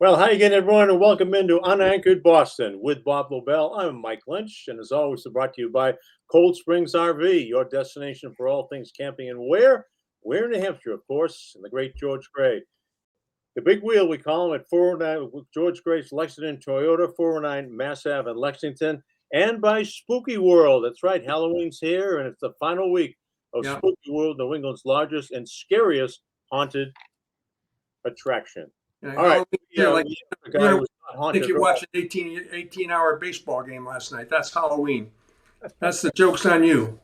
Well, hi again, everyone, and welcome into UnAnchored Boston with Bob Lobel. I'm Mike Lynch, and as always, brought to you by Cold Springs RV, your destination for all things camping. And where? We're in New Hampshire, of course, in the great George Gray. The big wheel, we call him, at 409 with George Gray's Lexington Toyota, 409 Mass Ave in Lexington, and by Spooky World. That's right, Halloween's here, and it's the final week of Yeah. Spooky World, New England's largest and scariest haunted attraction. Yeah, All right. Halloween, The guy was not I haunted think you at all. watched an 18-hour baseball game last night. That's Halloween. That's the joke's on you.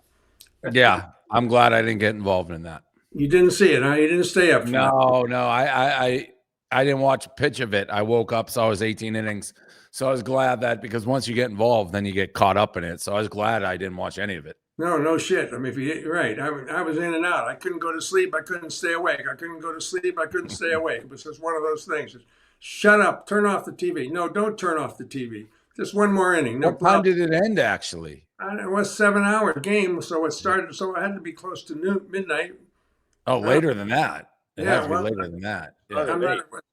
Yeah, I'm glad I didn't get involved in that. You didn't see it, huh? You didn't stay up for that. No, I didn't watch a pitch of it. I woke up, saw it was 18 innings. So I was glad that because once you get involved, then you get caught up in it. So I was glad I didn't watch any of it. No shit. I mean, you're right. I was in and out. I couldn't go to sleep. I couldn't stay awake. I couldn't go to sleep. I couldn't stay awake. It was just one of those things. Shut up. Turn off the TV. No, don't turn off the TV. Just one more inning. No What time did it end, actually? It was a 7-hour game, so it started. So it had to be close to midnight. Oh, later than that. It Yeah, has to be well, later than that. Yeah. I'm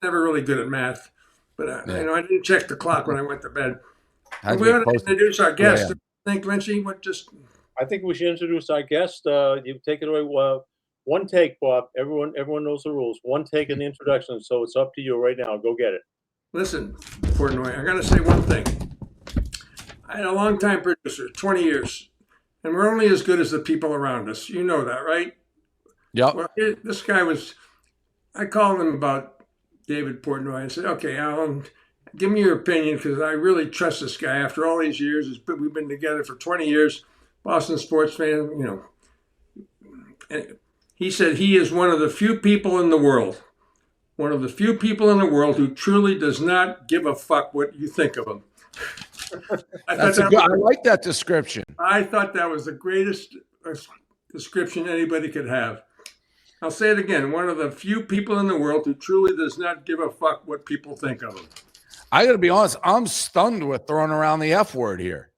never really good at math, but I didn't check the clock when I went to bed. We ought to introduce our guest. Think, Lynchy, I think we should introduce our guest. You take it away. One take, Bob. Everyone knows the rules. One take in the introduction, so it's up to you right now. Go get it. Listen, Portnoy, I got to say one thing. I had a long-time producer, 20 years, and we're only as good as the people around us. You know that, right? Yep. Well, this guy I called him about David Portnoy and said, okay, Alan, give me your opinion because I really trust this guy after all these years. We've been together for 20 years, Boston sports fan, you know. And he said he is one of the few people in the world who truly does not give a fuck what you think of him. I like that description. I thought that was the greatest description anybody could have. I'll say it again. One of the few people in the world who truly does not give a fuck what people think of him. I got to be honest. I'm stunned with throwing around the F word here.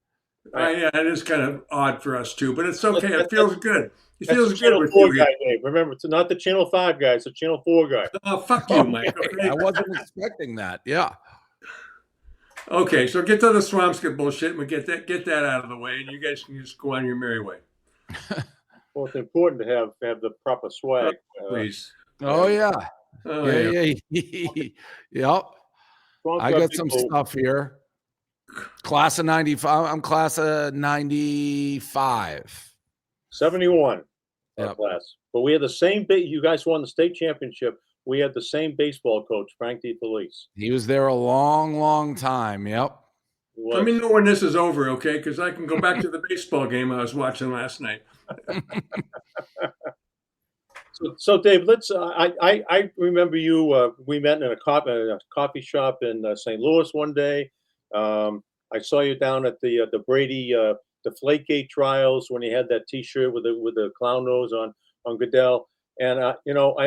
Yeah, it is kind of odd for us too, but it's okay. It feels good. It feels good Channel with 4 you. guy, Dave. Remember, it's not the Channel 5 guy. It's the Channel 4 guy. Oh, fuck you, Mike. Okay? I wasn't expecting that. Yeah. Okay, so get to the Swampscott bullshit and we get that out of the way, and you guys can just go on your merry way. Well, it's important to have the proper swag. Please. Oh yeah. Oh, Yeah. Yep. I got some stuff here. Class of 95. I'm class of 95. 71 Yep. class. But we had the same you guys won the state championship. We had the same baseball coach, Frank DeFelice. He was there a long time. Yep. Let me know when this is over, okay? Because I can go back to the baseball game I was watching last night. So Dave, let's. I remember you. We met in a coffee shop in St. Louis one day. I saw you down at the Brady Deflategate trials when you had that T-shirt with the clown nose on Goodell. And I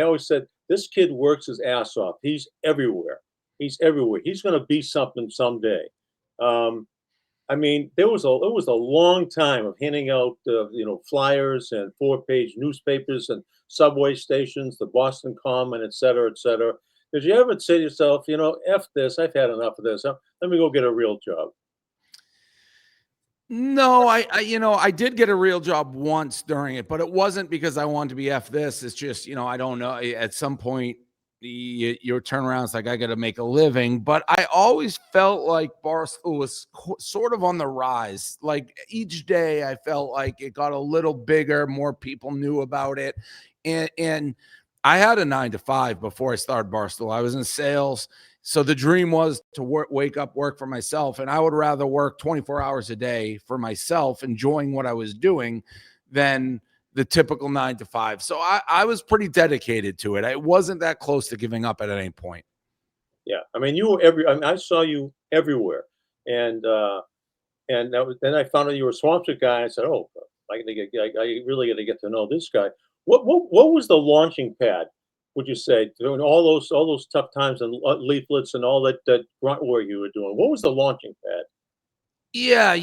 always said this kid works his ass off. He's everywhere. He's going to be something someday. I mean, it was a long time of handing out flyers and 4-page newspapers and subway stations, the Boston Common, et cetera, et cetera. Did you ever say to yourself, F this, I've had enough of this. Let me go get a real job? No, I did get a real job once during it, but it wasn't because I wanted to be F this. It's just, I don't know. At some point, your turnaround is like, I got to make a living. But I always felt like Barstool was sort of on the rise. Like each day I felt like it got a little bigger. More people knew about it. And I had a 9-to-5 before I started Barstool. I was in sales. So the dream was to wake up, work for myself. And I would rather work 24 hours a day for myself, enjoying what I was doing, than the typical 9-to-5. So I was pretty dedicated to it. I wasn't that close to giving up at any point. Yeah. I mean, you were I saw you everywhere. And then I found out you were a Swampscott guy. I said, oh, I really got to get to know this guy. What was the launching pad, would you say, during all those tough times and leaflets and all that grunt work you were doing? What was the launching pad? Yeah,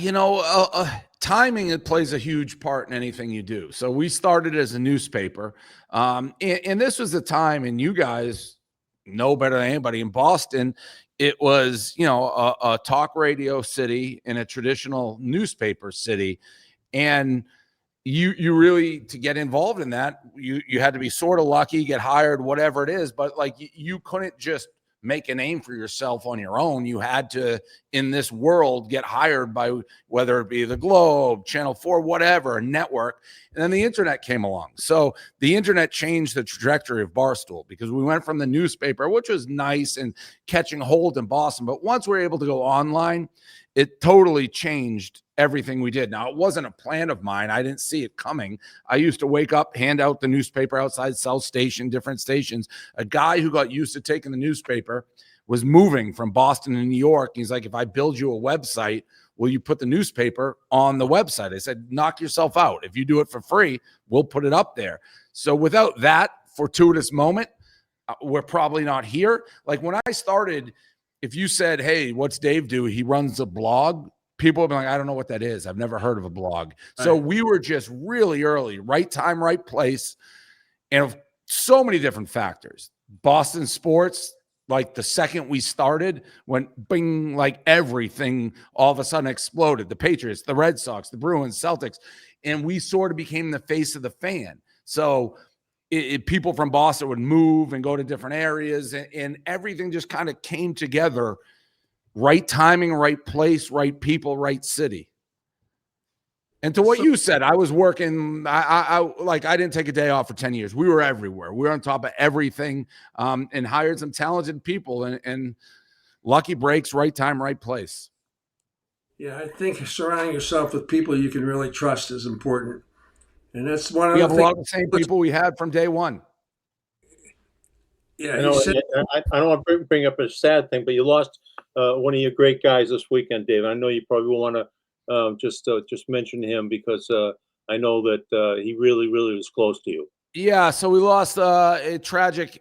timing, it plays a huge part in anything you do. So we started as a newspaper, and this was the time, and you guys know better than anybody in Boston. it was, a talk radio city and a traditional newspaper city. And you really, to get involved in that, you had to be sort of lucky, get hired, whatever it is. But like, you couldn't just make a name for yourself on your own. You had to, in this world, get hired by, whether it be the Globe, Channel 4, whatever, a network. And then the internet came along. So the internet changed the trajectory of Barstool, because we went from the newspaper, which was nice and catching hold in Boston. But once we were able to go online, it totally changed everything we did. Now, it wasn't a plan of mine. I didn't see it coming. I used to wake up, hand out the newspaper outside South Station, different stations. A guy who got used to taking the newspaper was moving from Boston to New York. He's like, if I build you a website, will you put the newspaper on the website? I said, knock yourself out. If you do it for free, we'll put it up there. So without that fortuitous moment, we're probably not here. Like when I started, if you said, hey, what's Dave do? He runs a blog. People would be like, I don't know what that is. I've never heard of a blog. Right. So we were just really early, right time, right place. And so many different factors. Boston sports, like the second we started, when bing, like everything all of a sudden exploded. The Patriots, the Red Sox, the Bruins, Celtics. And we sort of became the face of the fan. So people from Boston would move and go to different areas, and everything just kind of came together. Right timing, right place, right people, right city. And to what you said, I was working, I didn't take a day off for 10 years. We were everywhere. We were on top of everything, and hired some talented people, and lucky breaks, right time, right place. Yeah, I think surrounding yourself with people you can really trust is important. And that's one of we the have a lot of the same people we had from day one. Yeah, I don't want to bring up a sad thing, but you lost one of your great guys this weekend, Dave. I know you probably want to just mention him, because I know that he really, really was close to you. Yeah, so we lost a tragic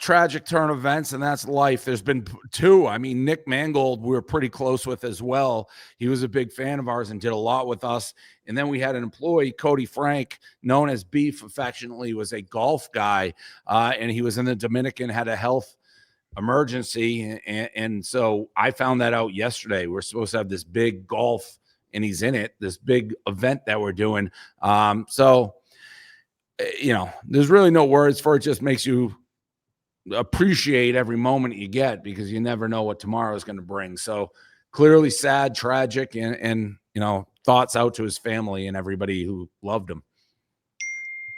turn of events, and that's life. There's been two. I mean, Nick Mangold, we were pretty close with as well. He was a big fan of ours and did a lot with us. And then we had an employee, Cody Frank, known as Beef affectionately, was a golf guy, and he was in the Dominican, had a health emergency. And so I found that out yesterday. We're supposed to have this big golf, and he's in it, this big event that we're doing. So, there's really no words for it. It just makes you appreciate every moment you get, because you never know what tomorrow is going to bring. So clearly sad, tragic, and thoughts out to his family and everybody who loved him.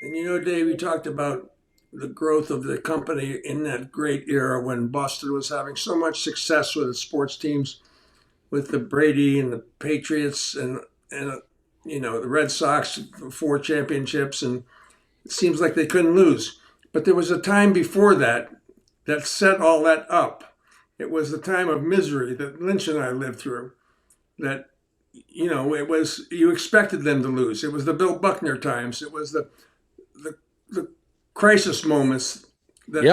And Dave, you talked about the growth of the company in that great era when Boston was having so much success with the sports teams, with the Brady and the Patriots and the Red Sox, 4 championships, and it seems like they couldn't lose. But there was a time before that set all that up. It was the time of misery that Lynch and I lived through. That, it was, you expected them to lose. It was the Bill Buckner times. It was the crisis moments that,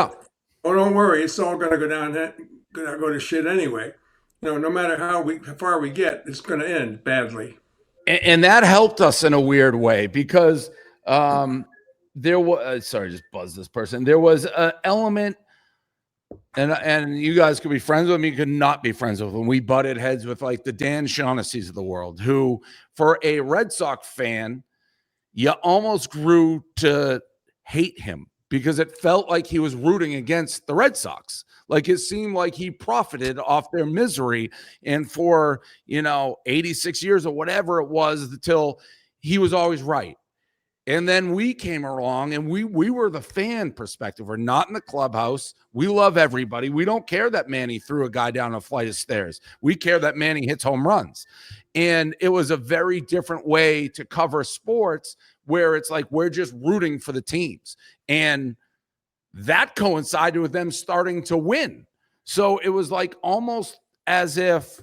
oh, don't worry, it's all going to go down, going to go to shit anyway. No matter how far we get, it's going to end badly. And that helped us in a weird way, because there was, sorry, just buzzed this person. There was an element, and you guys could be friends with me, you could not be friends with them. We butted heads with like the Dan Shaughnessy's of the world, who, for a Red Sox fan, you almost grew to hate him, because it felt like he was rooting against the Red Sox. Like it seemed like he profited off their misery. And for, 86 years or whatever it was, until he was always right. And then we came along, and we were the fan perspective. We're not in the clubhouse. We love everybody. We don't care that Manny threw a guy down a flight of stairs. We care that Manny hits home runs. And it was a very different way to cover sports, where it's like we're just rooting for the teams. And that coincided with them starting to win. So it was like almost as if,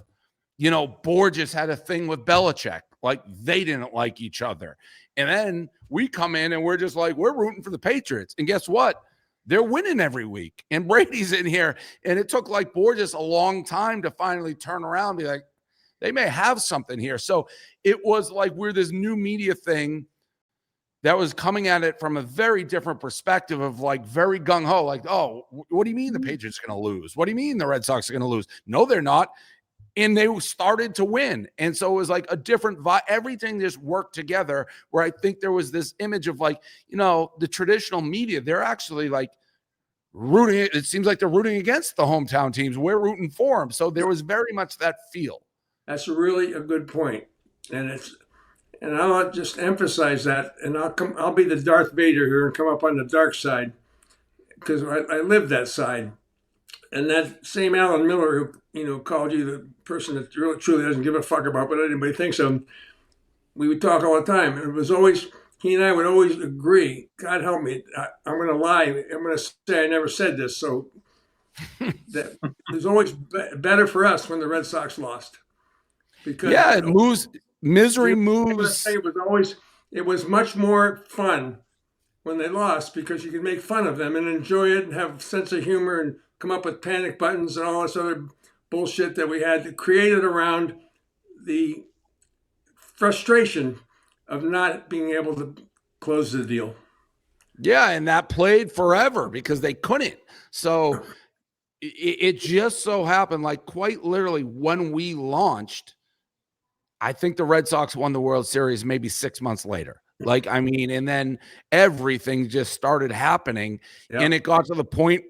Borges had a thing with Belichick. Like they didn't like each other. And then we come in and we're just like, we're rooting for the Patriots. And guess what? They're winning every week. And Brady's in here. And it took like Borges a long time to finally turn around and be like, they may have something here. So it was like we're this new media thing that was coming at it from a very different perspective of like very gung-ho, like, oh, what do you mean the Patriots are going to lose? What do you mean the Red Sox are going to lose? No, they're not. And they started to win. And so it was like a different vibe. Everything just worked together, where I think there was this image of like, the traditional media, they're actually like rooting. It seems like they're rooting against the hometown teams. We're rooting for them. So there was very much that feel. That's really a good point. And I'll just emphasize that, and I'll be the Darth Vader here and come up on the dark side, because I live that side. And that same Alan Miller who called you the person that really truly doesn't give a fuck about what anybody thinks of him, we would talk all the time. And it was always, he and I would always agree, God help me, I'm going to lie. I'm going to say I never said this. So that it was always better for us when the Red Sox lost. Because it moves, misery moves. It was much more fun when they lost, because you could make fun of them and enjoy it and have a sense of humor and come up with panic buttons and all this other bullshit that we had created around the frustration of not being able to close the deal. Yeah, and that played forever because they couldn't. So it just so happened, like quite literally when we launched, I think the Red Sox won the World Series maybe 6 months later. Like, I mean, and then everything just started happening. Yep. And it got to the point,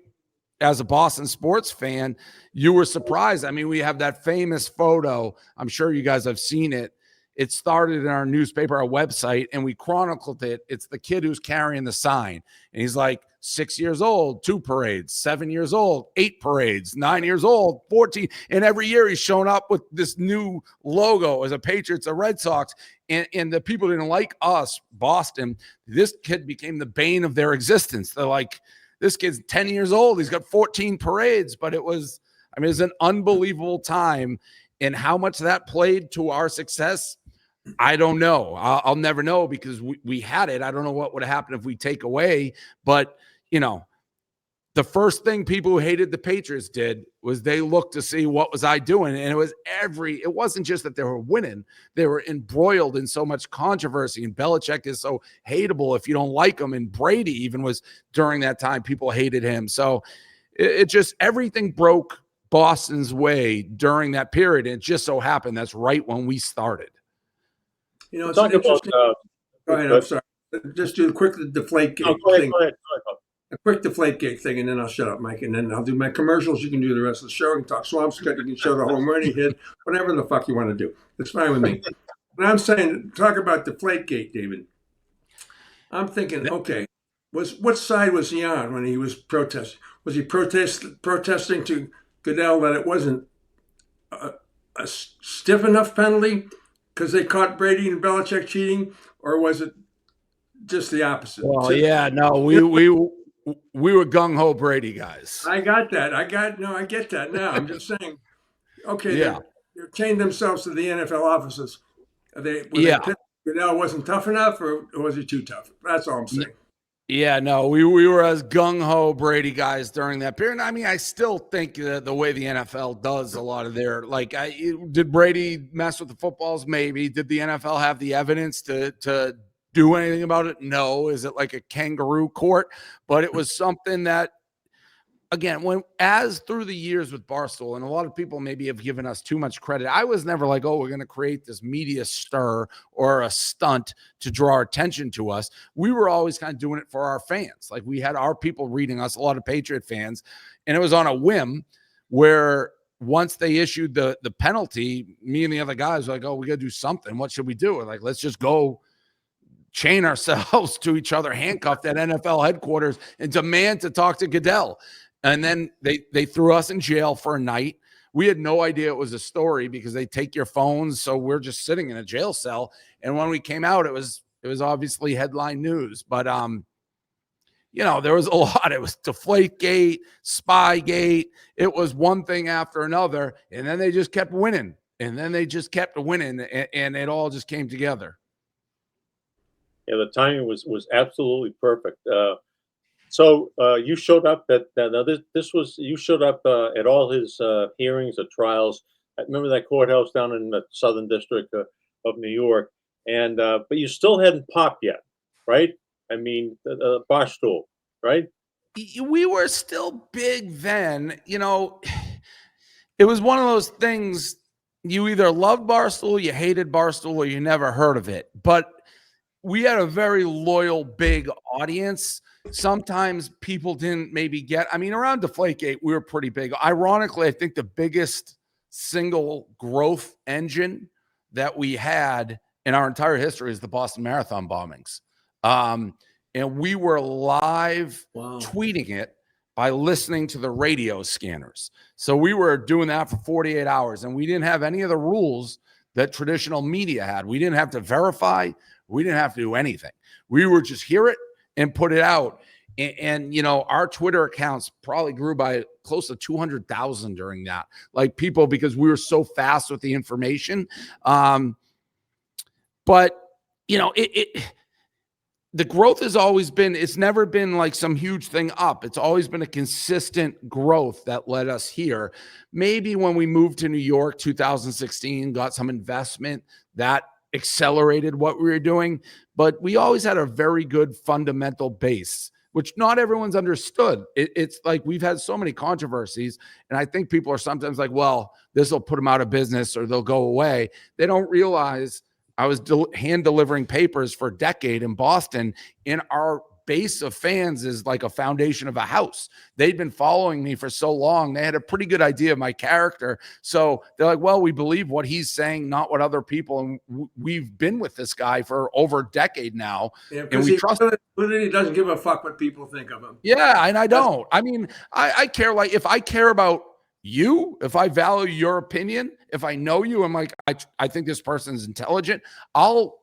as a Boston sports fan, you were surprised. I mean, we have that famous photo. I'm sure you guys have seen it. It started in our newspaper, our website, and we chronicled it. It's the kid who's carrying the sign. And he's like 6 years old, 2 parades, 7 years old, 8 parades, 9 years old, 14. And every year he's shown up with this new logo as a Patriots, a Red Sox. And the people didn't like us, Boston. This kid became the bane of their existence. They're like, this kid's 10 years old. He's got 14 parades. But it was an unbelievable time. And how much that played to our success, I don't know. I'll never know, because we had it. I don't know what would have happened if we take away. But, the first thing people who hated the Patriots did was they looked to see what was I doing. And it wasn't just that they were winning. They were embroiled in so much controversy. And Belichick is so hateable if you don't like him. And Brady even was, during that time, people hated him. So it just, everything broke Boston's way during that period. And it just so happened that's right when we started. It's interesting. Go ahead. I'm sorry. Just do a quick Deflategate thing. Go ahead. A quick Deflategate thing, and then I'll shut up, Mike. And then I'll do my commercials. You can do the rest of the show. You can talk Swampscott. You can show the home run he hit. Whatever the fuck you want to do. It's fine with me. But I'm saying, talk about Deflategate, David. I'm thinking, okay, what side was he on when he was protesting? Was he protesting to Goodell that it wasn't a stiff enough penalty because they caught Brady and Belichick cheating, or was it just the opposite? Well, yeah, no, we were gung-ho Brady guys. I get that now. I'm just saying, okay, yeah, they're chained themselves to the NFL offices. Goodell wasn't tough enough, or was he too tough? That's all I'm saying. Yeah, no, we were as gung-ho Brady guys during that period. I mean, I still think the way the NFL does a lot of their, like, did Brady mess with the footballs? Maybe. Did the NFL have the evidence to do anything about it? No. Is it like a kangaroo court? But it was something that, again, as through the years with Barstool, and a lot of people maybe have given us too much credit, I was never like, oh, we're going to create this media stir or a stunt to draw attention to us. We were always kind of doing it for our fans. Like, we had our people reading us, a lot of Patriot fans, and it was on a whim where once they issued the penalty, me and the other guys were like, oh, we got to do something. What should we do? We're like, let's just go chain ourselves to each other, handcuffed at NFL headquarters, and demand to talk to Goodell. And then they threw us in jail for a night. We had no idea it was a story because they take your phones. So we're just sitting in a jail cell. And when we came out, it was obviously headline news. But there was a lot. It was Deflategate, Spygate. It was one thing after another. And then they just kept winning. And it all just came together. Yeah, the timing was absolutely perfect. So you showed up you showed up at all his hearings or trials. I remember that courthouse down in the Southern District of New York, and but you still hadn't popped yet. right? I mean, the Barstool, right? We were still big then. It was one of those things, you either loved Barstool, you hated Barstool, or you never heard of it. But we had a very loyal, big audience. Sometimes people didn't maybe get, I mean, around Deflategate, we were pretty big. Ironically, I think the biggest single growth engine that we had in our entire history is the Boston Marathon bombings. And we were live tweeting it by listening to the radio scanners. So we were doing that for 48 hours, and we didn't have any of the rules that traditional media had. We didn't have to verify. We didn't have to do anything. We would just hear it and put it out. And our Twitter accounts probably grew by close to 200,000 during that. Like, people, because we were so fast with the information. But the growth has always been, it's never been like some huge thing up. It's always been a consistent growth that led us here. Maybe when we moved to New York, 2016, got some investment that accelerated what we were doing, but we always had a very good fundamental base, which not everyone's understood. It's like, we've had so many controversies, and I think people are sometimes like, well, this will put them out of business or they'll go away. They don't realize I was hand delivering papers for a decade in Boston, and our base of fans is like a foundation of a house. They'd been following me for so long. They had a pretty good idea of my character. So they're like, well, we believe what he's saying, not what other people. And we've been with this guy for over a decade now. Yeah, and we trust him. He doesn't give a fuck what people think of him. Yeah, and I don't. I mean, I care. Like, if I care about you, if I value your opinion, if I know you, I'm like, I think this person's intelligent, I'll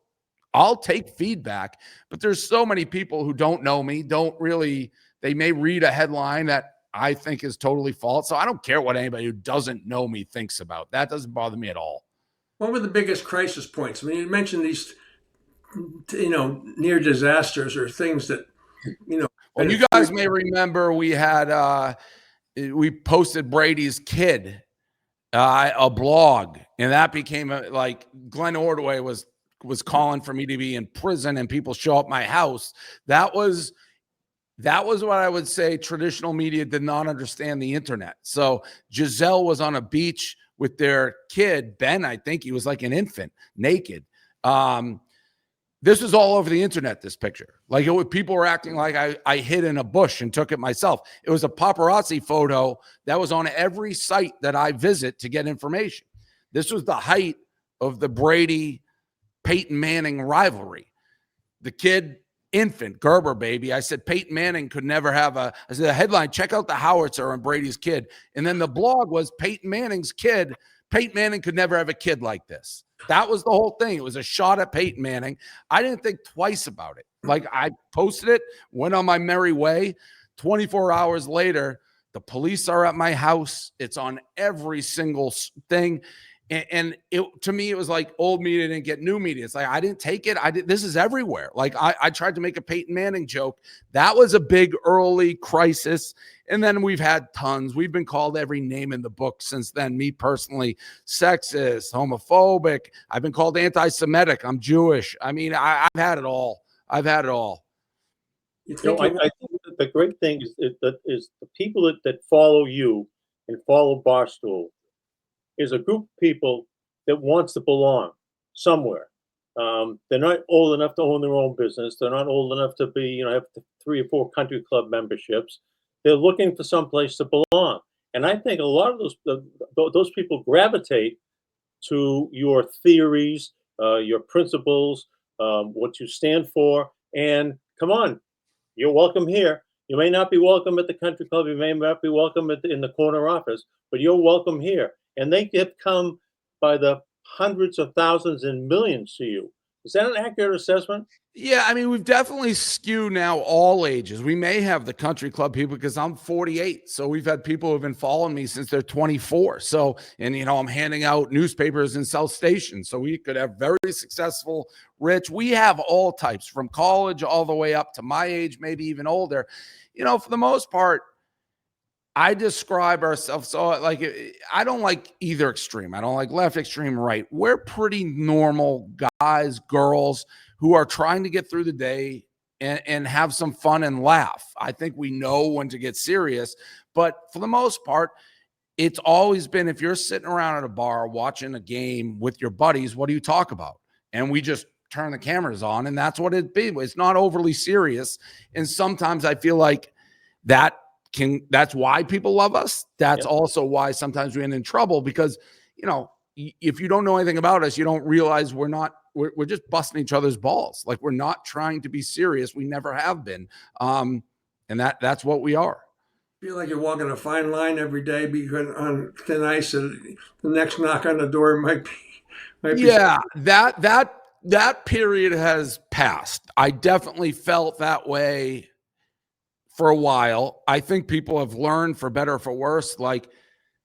take feedback. But there's so many people who don't know me, they may read a headline that I think is totally false. So I don't care what anybody who doesn't know me thinks about. That doesn't bother me at all. What were the biggest crisis points? I mean, you mentioned these, near disasters or things that, Well, you guys may remember we posted Brady's kid, a blog, and that became like Glenn Ordway was calling for me to be in prison, and people show up my house. That was what I would say traditional media did not understand the internet. So Giselle was on a beach with their kid, Ben, I think he was like an infant, naked. This was all over the internet, this picture. Like, people were acting like I hid in a bush and took it myself. It was a paparazzi photo that was on every site that I visit to get information. This was the height of the Brady Peyton Manning rivalry. The kid, infant, Gerber baby. I said Peyton Manning could never have I said the headline, check out the howitzer on Brady's kid. And then the blog was Peyton Manning's kid. Peyton Manning could never have a kid like this. That was the whole thing. It was a shot at Peyton Manning. I didn't think twice about it. Like, I posted it, went on my merry way. 24 hours later, the police are at my house. It's on every single thing. And to me, it was like old media didn't get new media. It's like, I didn't take it. This is everywhere. Like, I tried to make a Peyton Manning joke. That was a big early crisis. And then we've had tons. We've been called every name in the book since then. Me personally, sexist, homophobic. I've been called anti-Semitic. I'm Jewish. I mean, I've had it all. I've had it all. I think that the great thing is the people that follow you and follow Barstool is a group of people that wants to belong somewhere. They're not old enough to own their own business. They're not old enough to be, have 3 or 4 country club memberships. They're looking for some place to belong. And I think a lot of those people gravitate to your theories, your principles, what you stand for. And come on, you're welcome here. You may not be welcome at the country club. You may not be welcome in the corner office, but you're welcome here. And they have come by the hundreds of thousands and millions to you. Is that an accurate assessment? Yeah, I mean, we've definitely skewed now all ages. We may have the country club people because I'm 48. So we've had people who have been following me since they're 24. So, and I'm handing out newspapers in South Station. So we could have very successful, rich. We have all types, from college all the way up to my age, maybe even older. For the most part, I describe ourselves, so like, I don't like either extreme. I don't like left extreme, right. We're pretty normal guys, girls who are trying to get through the day and have some fun and laugh. I think we know when to get serious, but for the most part, it's always been, if you're sitting around at a bar watching a game with your buddies, what do you talk about? And we just turn the cameras on, and that's what it'd be. It's not overly serious. And sometimes I feel like that's why people love us. That's also why sometimes we end in trouble, because, if you don't know anything about us, you don't realize we're just busting each other's balls. Like, we're not trying to be serious. We never have been. And that's what we are. Feel like you're walking a fine line every day because on thin ice, and the next knock on the door might be. Yeah, that period has passed. I definitely felt that way for a while. I think people have learned, for better or for worse. Like,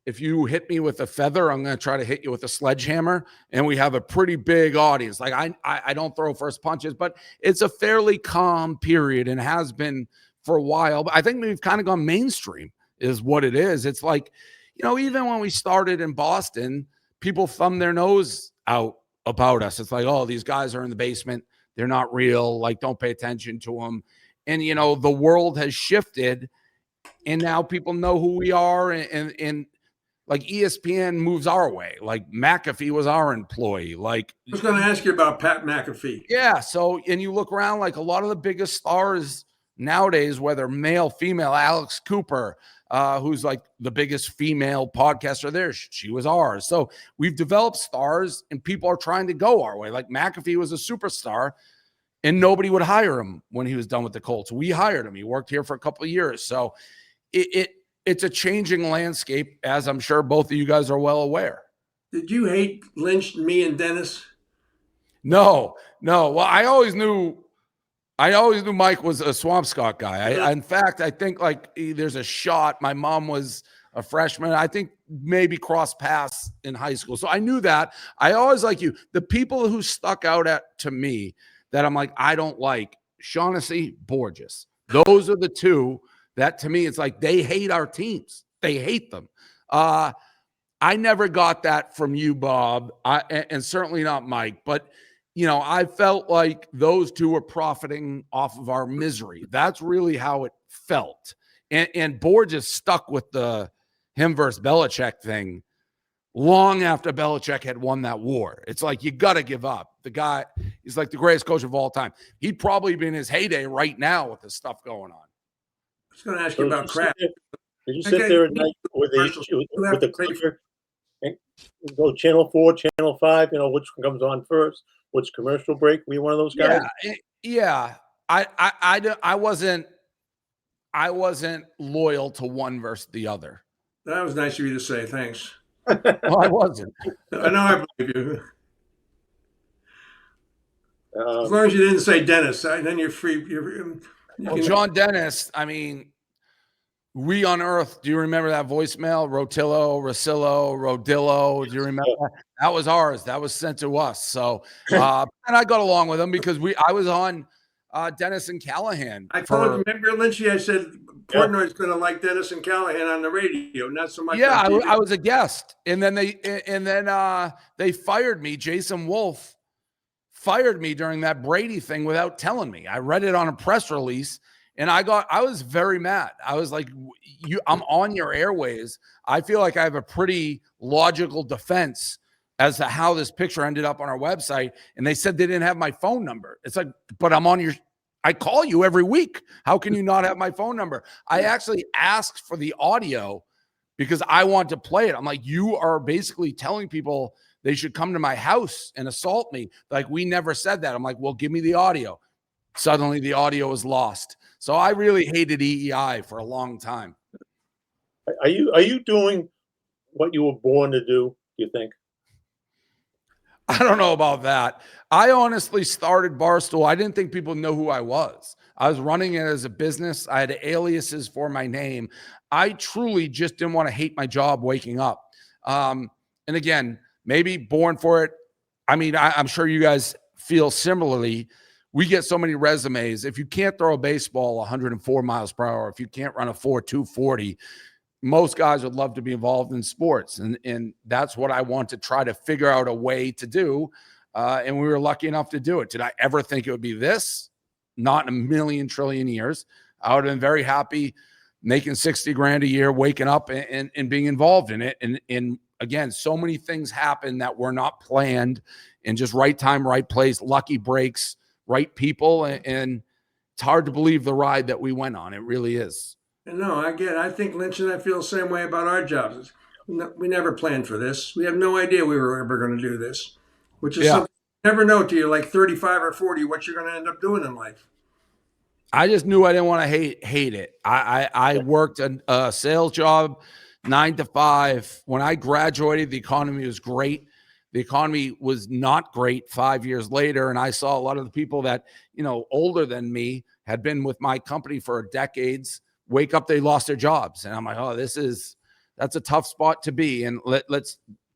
if you hit me with a feather, I'm going to try to hit you with a sledgehammer. And we have a pretty big audience. Like, I don't throw first punches, but it's a fairly calm period and has been for a while. But I think we've kind of gone mainstream is what it is. It's like, even when we started in Boston, people thumb their nose out about us. It's like, oh, these guys are in the basement. They're not real. Like, don't pay attention to them. And, the world has shifted, and now people know who we are. And like, ESPN moves our way. Like, McAfee was our employee. Like, I was going to ask you about Pat McAfee. Yeah. So, and you look around, like, a lot of the biggest stars nowadays, whether male, female, Alex Cooper, who's like the biggest female podcaster there, she was ours. So we've developed stars, and people are trying to go our way. Like, McAfee was a superstar, and nobody would hire him when he was done with the Colts. We hired him. He worked here for a couple of years. So it's a changing landscape, as I'm sure both of you guys are well aware. Did you hate Lynch, me, and Dennis? No. Well, I always knew Mike was a Swampscott guy. In fact, I think, like, there's a shot. My mom was a freshman. I think maybe cross paths in high school. So I knew that. I always like you. The people who stuck out to me that I'm like, I don't like, Shaughnessy, Borges. Those are the two that, to me, it's like they hate our teams. They hate them. I never got that from you, Bob, and certainly not Mike. But, I felt like those two were profiting off of our misery. That's really how it felt. And Borges stuck with the him versus Belichick thing long after Belichick had won that war. It's like, you got to give up. The guy, he's like the greatest coach of all time. He'd probably be in his heyday right now with the stuff going on. I was going to ask you about crap. Did you sit there at night with the clicker and go channel 4, channel 5, which one comes on first, which commercial break? Were you one of those guys? Yeah. I wasn't loyal to one versus the other. That was nice of you to say. Thanks. Well, I wasn't. I know, I believe you. As long as you didn't say Dennis, then you're free. Well, John Dennis, I mean, we unearthed. Do you remember that voicemail? Rotillo, Rodillo. Do you remember that? That was ours. That was sent to us. So, and I got along with him because I was on Dennis and Callahan. I told him, remember, Lynchy, I said Portnoy's going to like Dennis and Callahan on the radio, not so much. Yeah, I was a guest, and then they fired me. Jason Wolf fired me during that Brady thing without telling me. I read it on a press release, and I was very mad. I was like, I'm on your airways. I feel like I have a pretty logical defense as to how this picture ended up on our website. And they said they didn't have my phone number. It's like, but I call you every week. How can you not have my phone number? I actually asked for the audio because I want to play it. I'm like, you are basically telling people they should come to my house and assault me. Like, we never said that. I'm like, well, give me the audio. Suddenly the audio was lost. So I really hated EEI for a long time. Are you doing what you were born to do, you think? I don't know about that. I honestly started Barstool. I didn't think people know who I was. I was running it as a business. I had aliases for my name. I truly just didn't want to hate my job waking up. And again, maybe born for it. I mean, I'm sure you guys feel similarly. We get so many resumes. If you can't throw a baseball 104 miles per hour, if you can't run a 4.240, most guys would love to be involved in sports. And that's what I want to try to figure out a way to do. And we were lucky enough to do it. Did I ever think it would be this? not in a million trillion years. I would have been very happy making 60 grand a year, waking up and being involved in it. And again, so many things happen that were not planned, and just right time, right place, lucky breaks, right people. And it's hard to believe the ride that we went on. It really is. No, I think Lynch and I feel the same way about our jobs. We never planned for this. We have no idea we were ever going to do this, which is something you never know till you're like 35 or 40 what you're going to end up doing in life. I just knew I didn't want to hate it. I worked a sales job 9 to 5. When I graduated, the economy was great. The economy was not great 5 years later. And I saw a lot of the people that, older than me had been with my company for decades, wake up, they lost their jobs. And I'm like, oh, that's a tough spot to be. And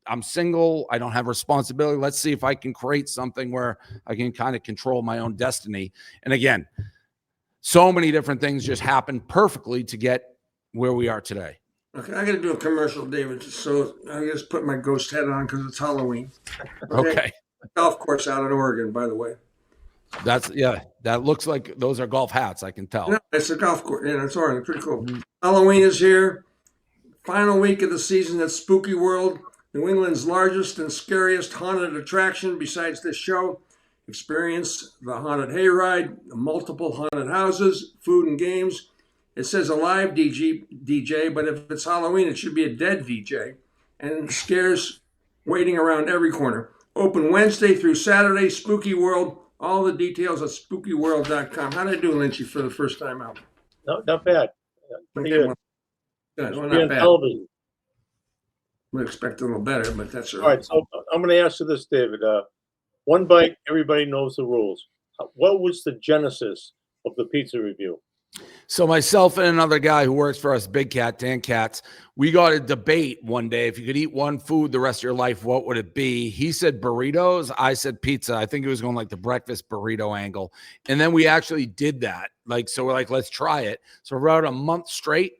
I'm single. I don't have responsibility. Let's see if I can create something where I can kind of control my own destiny. And again, so many different things just happened perfectly to get where we are today. Okay, I got to do a commercial, David. So I just put my ghost head on because it's Halloween. Okay. Golf course out in Oregon, by the way. That looks like those are golf hats. I can tell. No, it's a golf course. Yeah, it's Oregon. Pretty cool. Mm-hmm. Halloween is here. Final week of the season at Spooky World, New England's largest and scariest haunted attraction besides this show. Experience the haunted hayride, multiple haunted houses, food and games. It says a live DJ, but if it's Halloween, it should be a dead DJ. And scares waiting around every corner. Open Wednesday through Saturday, Spooky World. All the details at spookyworld.com. How did I do, Lynchy, for the first time out? No, not bad. Pretty good. Well, not bad. Television. Would expect a little better, but that's all right. So I'm going to ask you this, David. One bite, everybody knows the rules. What was the genesis of the pizza review? So myself and another guy who works for us, Big Cat, Dan Katz, we got a debate one day. If you could eat one food the rest of your life, what would it be? He said burritos. I said pizza. I think it was going like the breakfast burrito angle. And then we actually did that. So we're like, let's try it. So for about a month straight,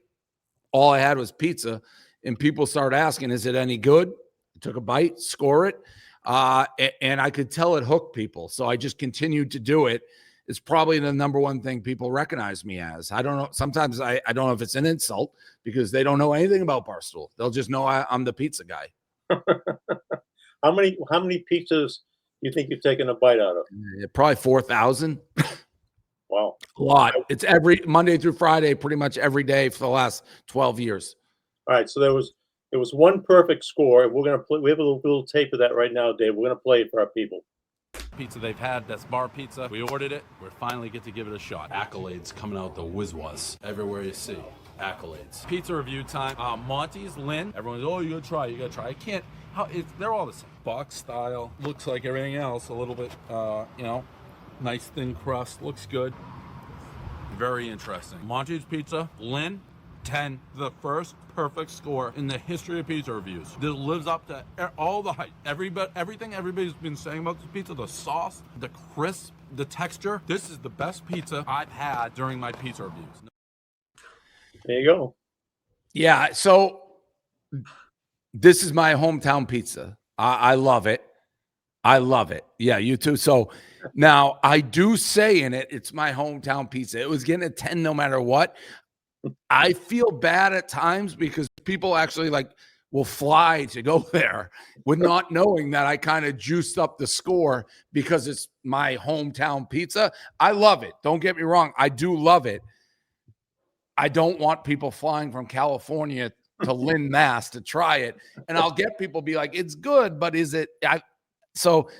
all I had was pizza. And people started asking, is it any good? I took a bite, score it. And I could tell it hooked people. So I just continued to do it. It's probably the number one thing people recognize me as. I don't know. Sometimes I don't know if it's an insult because they don't know anything about Barstool. They'll just know I'm the pizza guy. How many pizzas do you think you've taken a bite out of? Probably 4,000. Wow. A lot. It's every Monday through Friday, pretty much every day for the last 12 years. All right. So there was one perfect score. We're going to play. We have a little tape of that right now, Dave. We're going to play it for our people. Pizza they've had, that's bar pizza. We ordered it. We finally get to give it a shot. Accolades coming out the whiz-was. Everywhere you see, accolades. Pizza review time. Monty's, Lynn. Everyone's, oh, you gotta try. I can't. They're all the same. Box style. Looks like everything else. A little bit, nice thin crust. Looks good. Very interesting. Monty's Pizza, Lynn, 10. The first perfect score in the history of pizza reviews. This lives up to all the hype. Everything everybody's been saying about this pizza, the sauce, the crisp, the texture. This is the best pizza I've had during my pizza reviews. There you go. Yeah, so this is my hometown pizza. I love it. I love it. Yeah, you too. So now I do say in it, it's my hometown pizza. It was getting a 10 no matter what. I feel bad at times because people actually will fly to go there with not knowing that I kind of juiced up the score because it's my hometown pizza. I love it. Don't get me wrong. I do love it. I don't want people flying from California to Lynn, Mass to try it. And I'll get people be like, it's good, but is it? So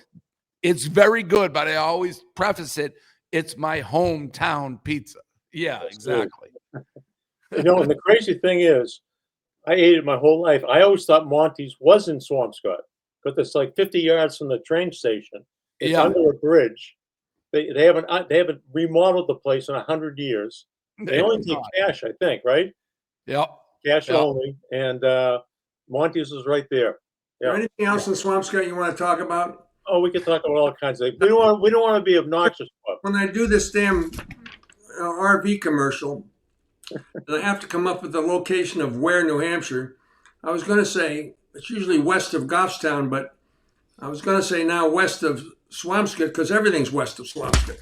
it's very good, but I always preface it. It's my hometown pizza. Yeah, exactly. And the crazy thing is, I ate it my whole life. I always thought Monty's was in Swampscott, but it's like 50 yards from the train station. It's under a bridge. They haven't remodeled the place in 100 years. They only take cash, I think, right? Yep. Cash only. And Monty's is right there. Yeah. Anything else in Swampscott you want to talk about? Oh, we can talk about all kinds of things. We don't want to be obnoxious. When I do this damn RV commercial, and I have to come up with the location of where, New Hampshire. I was going to say it's usually west of Goffstown, but I was going to say now west of Swampscott because everything's west of Swampscott.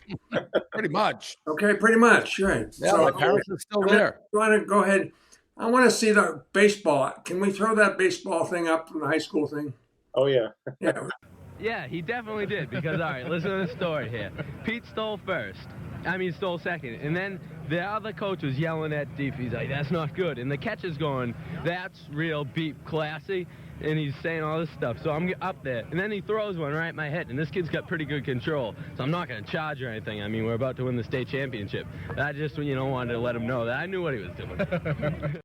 Pretty much. Okay, pretty much, right. Yeah, my parents are still there. You want to go ahead? I want to see the baseball. Can we throw that baseball thing up from the high school thing? Oh, yeah. Yeah. Yeah, he definitely did, because, all right, listen to the story here. Pete stole first. Stole second. And then the other coach was yelling at Deep. He's like, that's not good. And the catcher's going, that's real beep classy. And he's saying all this stuff. So I'm up there. And then he throws one right at my head. And this kid's got pretty good control. So I'm not going to charge or anything. We're about to win the state championship. I just, wanted to let him know that I knew what he was doing.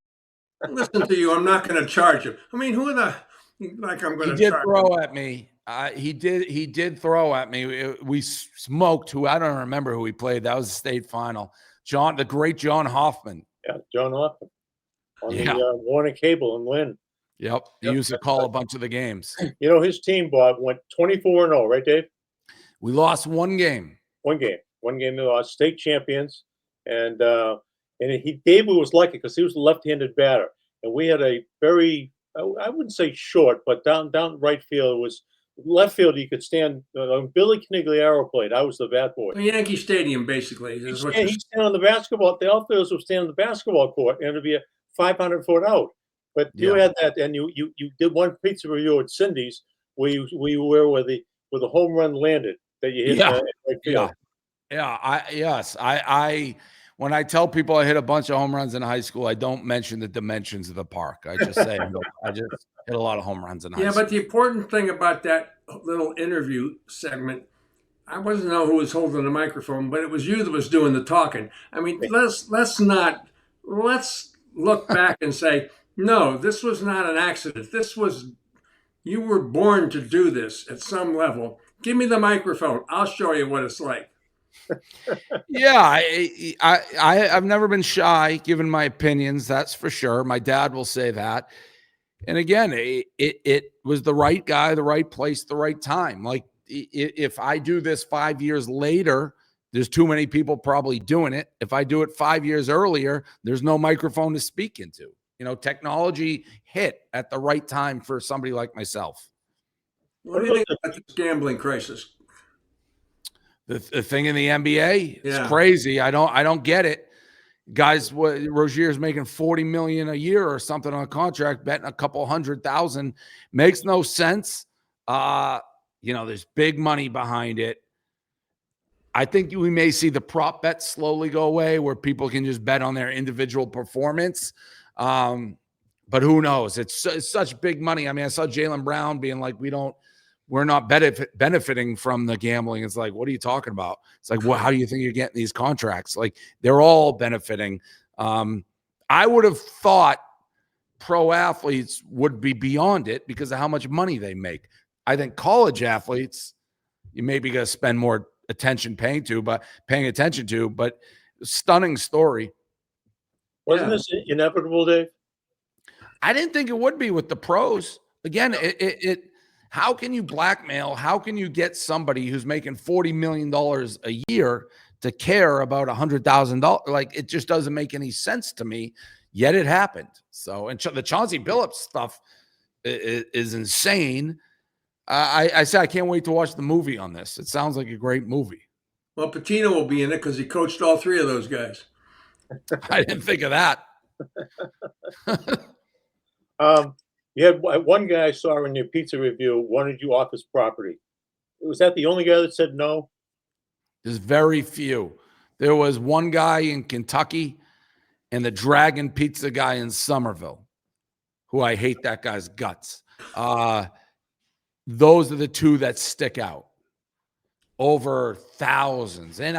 Listen to you. I'm not going to charge him. Who are the, like I'm going to charge him? He did throw at me. He did throw at me. We smoked who I don't remember who he played. That was the state final. The great John Hoffman. Yeah, John Hoffman on the Warner Cable in Lynn. Yep. He used to call a bunch of the games. His team, Bob, went 24-0, right, Dave? We lost one game. One game they lost, state champions. And David was lucky because he was a left-handed batter. And we had a very, I wouldn't say short, but down right field, it was left field. You could stand. Billy Canigliaro played. I was the bat boy. Yankee Stadium, basically. He'd stand on the basketball. The outfielders would stand on the basketball court, and it'd be a 500-foot out. But you had that, and you did one pizza review at Cindy's where you were where the home run landed that you hit right field. I when I tell people I hit a bunch of home runs in high school, I don't mention the dimensions of the park. I just say I just hit a lot of home runs in high school. Yeah, but the important thing about that little interview segment, I wasn't know who was holding the microphone, but it was you that was doing the talking. Let's look back and say, no, this was not an accident. You were born to do this at some level. Give me the microphone. I'll show you what it's like. Yeah, I've never been shy giving my opinions. That's for sure. My dad will say that. And again, it was the right guy, the right place, the right time. Like if I do this 5 years later, there's too many people probably doing it. If I do it 5 years earlier, there's no microphone to speak into. Technology hit at the right time for somebody like myself. What do you think about this gambling crisis? The thing in the NBA is crazy. I don't get it. Guys, Rozier's making $40 million a year or something on a contract, betting a couple 100,000 makes no sense. There's big money behind it. I think we may see the prop bets slowly go away where people can just bet on their individual performance. But who knows? It's such big money. I saw Jaylen Brown being like, we're not benefiting from the gambling. It's like, what are you talking about? It's like, how do you think you're getting these contracts? Like, they're all benefiting. I would have thought pro athletes would be beyond it because of how much money they make. I think college athletes, you maybe got to spend more attention paying attention to, but stunning story. Wasn't this inevitable, Dave? I didn't think it would be with the pros. Again, how can you blackmail? How can you get somebody who's making $40 million a year to care about $100,000? Like, it just doesn't make any sense to me. Yet it happened. So, and the Chauncey Billups stuff is insane. I said I can't wait to watch the movie on this. It sounds like a great movie. Well, Patino will be in it because he coached all three of those guys. I didn't think of that. You had one guy I saw in your pizza review wanted you off his property. Was that the only guy that said no? There's very few. There was one guy in Kentucky and the Dragon Pizza guy in Somerville, who I hate that guy's guts. Those are the two that stick out over thousands. And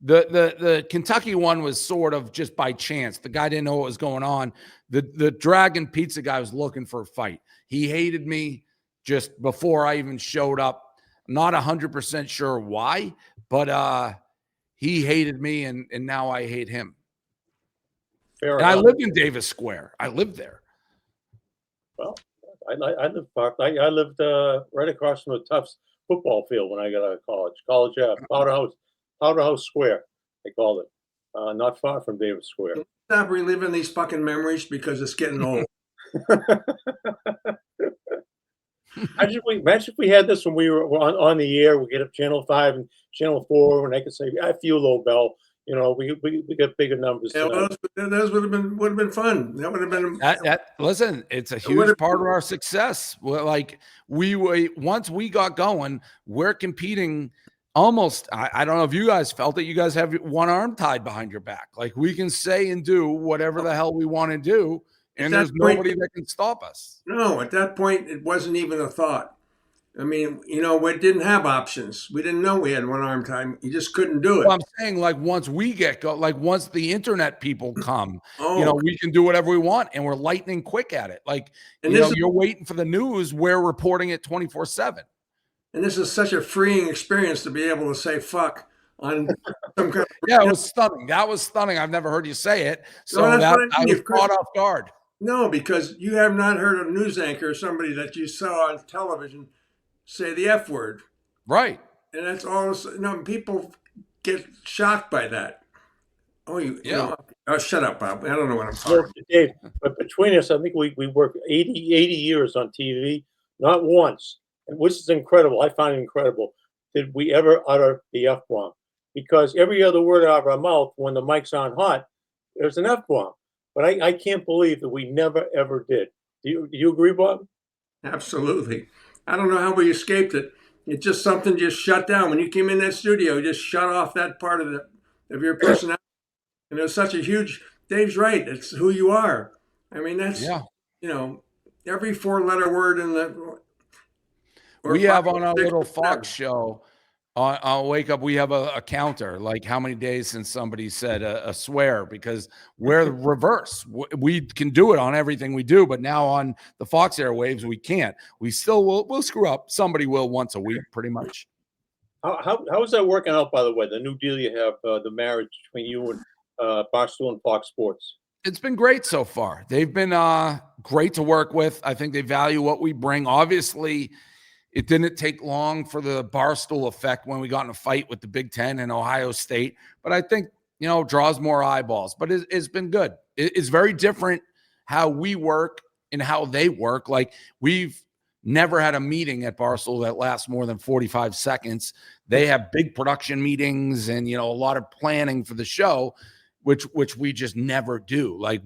the Kentucky one was sort of just by chance. The guy didn't know what was going on. The Dragon Pizza guy was looking for a fight. He hated me just before I even showed up. I'm not 100% sure why, but he hated me, and now I hate him. Fair and enough. I lived in Davis Square. I lived there. Well, I lived I lived right across from the Tufts football field when I got out of college. College Powderhouse Square, they called it. Not far from Davis Square. Stop reliving these fucking memories because it's getting old. Imagine if we had this when we were on the air. We get up Channel 5 and Channel 4, and I could say, "I feel Lobel." We got bigger numbers Yeah, well, tonight. those would have been fun. That would have been. Listen, it's a It would huge have. part of our success. Like once we got going, we're competing almost. I don't know if you guys felt it. You guys have one arm tied behind your back. Like we can say and do whatever the hell we want to do, and there's nobody that can stop us. No, at that point, it wasn't even a thought. I mean, we didn't have options. We didn't know we had one arm time. You just couldn't do it. Well, I'm saying, like, once we get like once the internet people come, Oh, we can do whatever we want, and we're lightning quick at it. Like, and this is, you're waiting for the news, we're reporting it 24/7. and this is such a freeing experience to be able to say "fuck" on some kind of. Yeah, it was stunning. That was stunning. I've never heard you say it, so No, that's that what I I mean. was caught off guard. No, because you have not heard a news anchor or somebody that you saw on television say the F word. Right. And that's all. People get shocked by that. Oh, oh, shut up, Bob. I don't know what I'm talking about. Dave, but between us, I think we worked 80 years on TV. Not once, and which is incredible. I find it incredible. Did we ever utter the F bomb? Because every other word out of our mouth, when the mic's on hot, there's an F bomb. But I can't believe that we never ever did. Do you agree, Bob? Absolutely. I don't know how we escaped it. It's just something just shut down. When you came in that studio, you just shut off that part of your personality. And it was such a huge, Dave's right. It's who you are. I mean, that's, every 4-letter word in the. We have on our little Fox show, on Wake Up, we have a counter, like how many days since somebody said a swear, because we're the reverse. We can do it on everything we do, but now on the Fox airwaves, we can't. We still we'll screw up. Somebody will once a week, pretty much. How is that working out, by the way? The new deal you have, the marriage between you and Barstool and Fox Sports. It's been great so far. They've been great to work with. I think they value what we bring. Obviously, it didn't take long for the Barstool effect when we got in a fight with the Big Ten and Ohio State. But I think, draws more eyeballs. But it's been good. It's very different how we work and how they work. Like, we've never had a meeting at Barstool that lasts more than 45 seconds. They have big production meetings and, a lot of planning for the show, which we just never do. Like,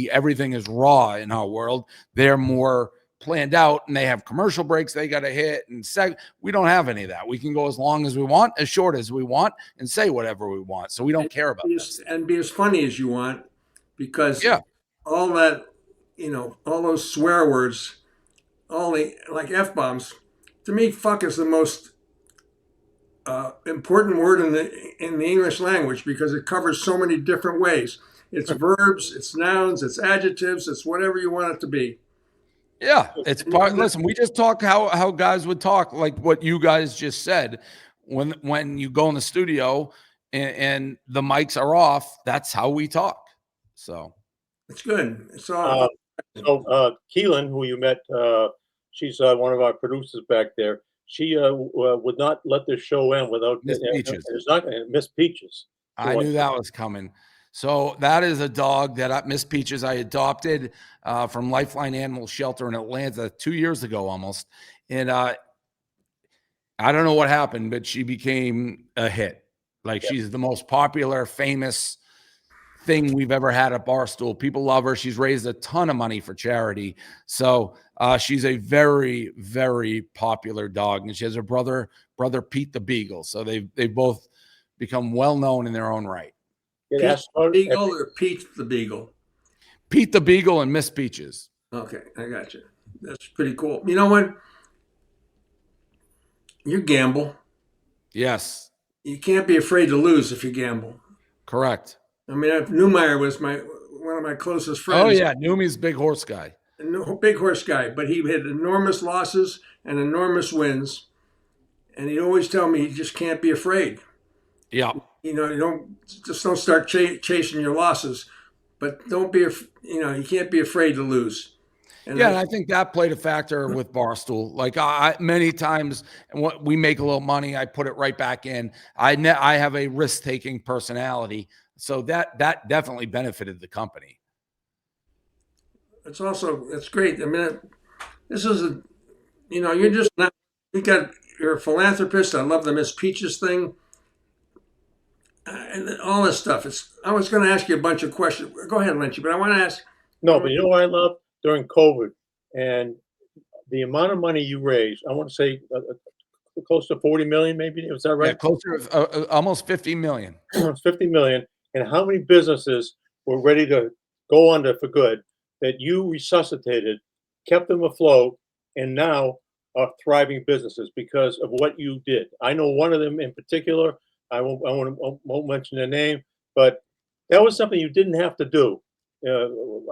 everything is raw in our world. They're more planned out, and they have commercial breaks they got to hit, and we don't have any of that. We can go as long as we want, as short as we want, and say whatever we want. So we don't care about this. And be as funny as you want, because all that, all those swear words, all the like F-bombs, to me, fuck is the most important word in the English language, because it covers so many different ways. It's verbs, it's nouns, it's adjectives, it's whatever you want it to be. Yeah, it's part. Listen, we just talk how guys would talk, like what you guys just said. When you go in the studio and the mics are off, that's how we talk. So it's good. It's all. Keelan, who you met, she's one of our producers back there. She would not let this show end without Miss Peaches. It's not Miss Peaches. I knew that was coming. So that is a dog that Miss Peaches I adopted from Lifeline Animal Shelter in Atlanta 2 years ago almost. And I don't know what happened, but she became a hit. Like, she's the most popular, famous thing we've ever had at Barstool. People love her. She's raised a ton of money for charity. So she's a very, very popular dog. And she has her brother Pete the Beagle. So they've both become well-known in their own right. Pete the Beagle or Pete the Beagle? Pete the Beagle and Miss Peaches. Okay, I got you. That's pretty cool. You know what? You gamble. Yes. You can't be afraid to lose if you gamble. Correct. I mean, Newmeyer was one of my closest friends. Oh, yeah. Newmy's big horse guy. Big horse guy, but he had enormous losses and enormous wins. And he'd always tell me, you just can't be afraid. Yeah. You don't start chasing your losses, but don't be, you can't be afraid to lose. And I think that played a factor with Barstool. Like, many times, and we make a little money, I put it right back in. I have a risk-taking personality, so that definitely benefited the company. It's great. I mean, this is you're just not. You're a philanthropist. I love the Miss Peaches thing, and all this stuff. I was going to ask you a bunch of questions. Go ahead, Lynchy, but I want to ask. No, but you know what I love during COVID and the amount of money you raised. I want to say close to 40 million, maybe. Was that Yeah, right? closer to almost 50 million. 50 million. And how many businesses were ready to go under for good that you resuscitated, kept them afloat, and now are thriving businesses because of what you did. I know one of them in particular. I won't mention their name, but that was something you didn't have to do.